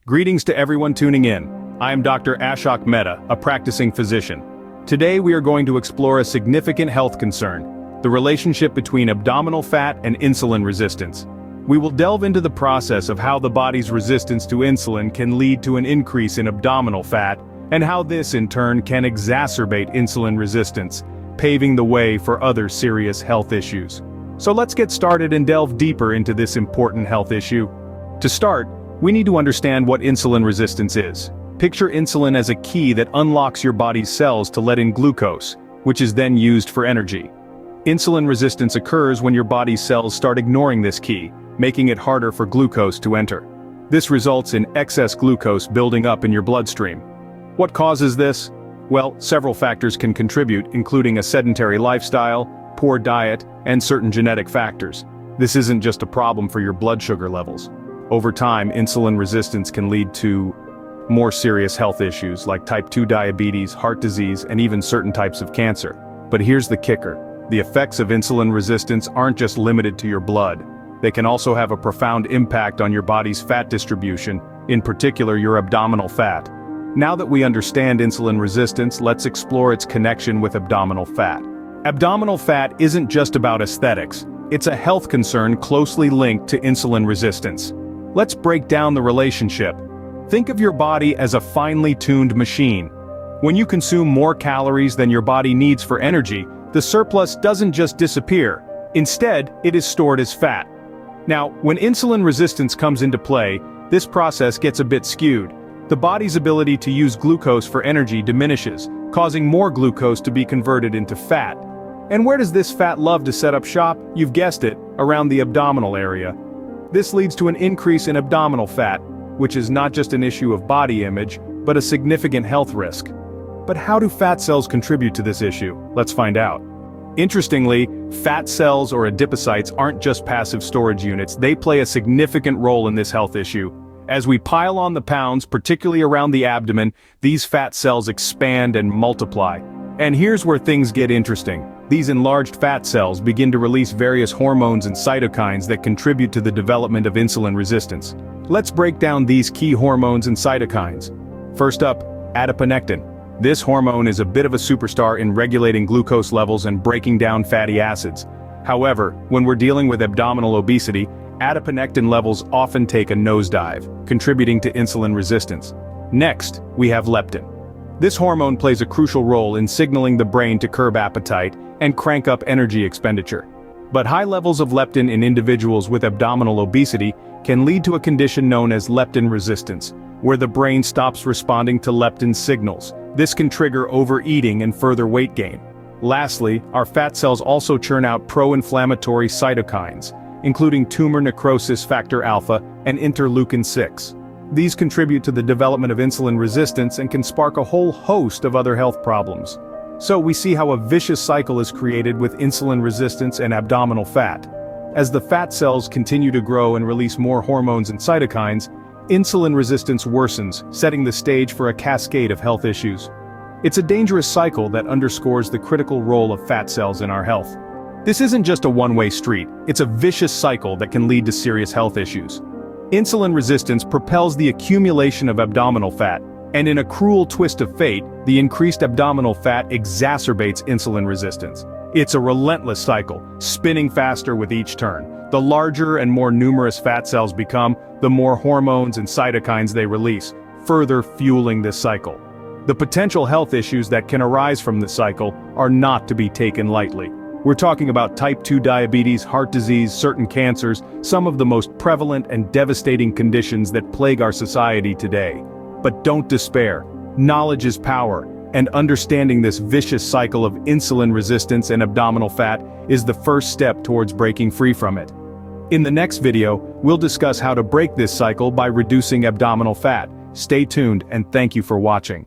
Greetings to everyone tuning in. I am Dr. Ashok Mehta, a practicing physician. Today we are going to explore a significant health concern, the relationship between abdominal fat and insulin resistance. We will delve into the process of how the body's resistance to insulin can lead to an increase in abdominal fat, and how this in turn can exacerbate insulin resistance, paving the way for other serious health issues. So let's get started and delve deeper into this important health issue. To start, we need to understand what insulin resistance is. Picture insulin as a key that unlocks your body's cells to let in glucose, which is then used for energy. Insulin resistance occurs when your body's cells start ignoring this key, making it harder for glucose to enter. This results in excess glucose building up in your bloodstream. What causes this? Well, several factors can contribute, including a sedentary lifestyle, poor diet, and certain genetic factors. This isn't just a problem for your blood sugar levels. Over time, insulin resistance can lead to more serious health issues like type 2 diabetes, heart disease, and even certain types of cancer. But here's the kicker. The effects of insulin resistance aren't just limited to your blood. They can also have a profound impact on your body's fat distribution, in particular your abdominal fat. Now that we understand insulin resistance, let's explore its connection with abdominal fat. Abdominal fat isn't just about aesthetics. It's a health concern closely linked to insulin resistance. Let's break down the relationship. Think of your body as a finely tuned machine. When you consume more calories than your body needs for energy, the surplus doesn't just disappear. Instead, it is stored as fat. Now, when insulin resistance comes into play, this process gets a bit skewed. The body's ability to use glucose for energy diminishes, causing more glucose to be converted into fat. And where does this fat love to set up shop? You've guessed it, around the abdominal area. This leads to an increase in abdominal fat, which is not just an issue of body image, but a significant health risk. But how do fat cells contribute to this issue? Let's find out. Interestingly, fat cells or adipocytes aren't just passive storage units, they play a significant role in this health issue. As we pile on the pounds, particularly around the abdomen, these fat cells expand and multiply. And here's where things get interesting. These enlarged fat cells begin to release various hormones and cytokines that contribute to the development of insulin resistance. Let's break down these key hormones and cytokines. First up, adiponectin. This hormone is a bit of a superstar in regulating glucose levels and breaking down fatty acids. However, when we're dealing with abdominal obesity, adiponectin levels often take a nosedive, contributing to insulin resistance. Next, we have leptin. This hormone plays a crucial role in signaling the brain to curb appetite and crank up energy expenditure. But high levels of leptin in individuals with abdominal obesity can lead to a condition known as leptin resistance, where the brain stops responding to leptin signals. This can trigger overeating and further weight gain. Lastly, our fat cells also churn out pro-inflammatory cytokines, including tumor necrosis factor alpha and interleukin-6. These contribute to the development of insulin resistance and can spark a whole host of other health problems. So we see how a vicious cycle is created with insulin resistance and abdominal fat. As the fat cells continue to grow and release more hormones and cytokines, insulin resistance worsens, setting the stage for a cascade of health issues. It's a dangerous cycle that underscores the critical role of fat cells in our health. This isn't just a one-way street, it's a vicious cycle that can lead to serious health issues. Insulin resistance propels the accumulation of abdominal fat, and in a cruel twist of fate, the increased abdominal fat exacerbates insulin resistance. It's a relentless cycle, spinning faster with each turn. The larger and more numerous fat cells become, the more hormones and cytokines they release, further fueling this cycle. The potential health issues that can arise from this cycle are not to be taken lightly. We're talking about type 2 diabetes, heart disease, certain cancers, some of the most prevalent and devastating conditions that plague our society today. But don't despair. Knowledge is power, and understanding this vicious cycle of insulin resistance and abdominal fat is the first step towards breaking free from it. In the next video, we'll discuss how to break this cycle by reducing abdominal fat. Stay tuned and thank you for watching.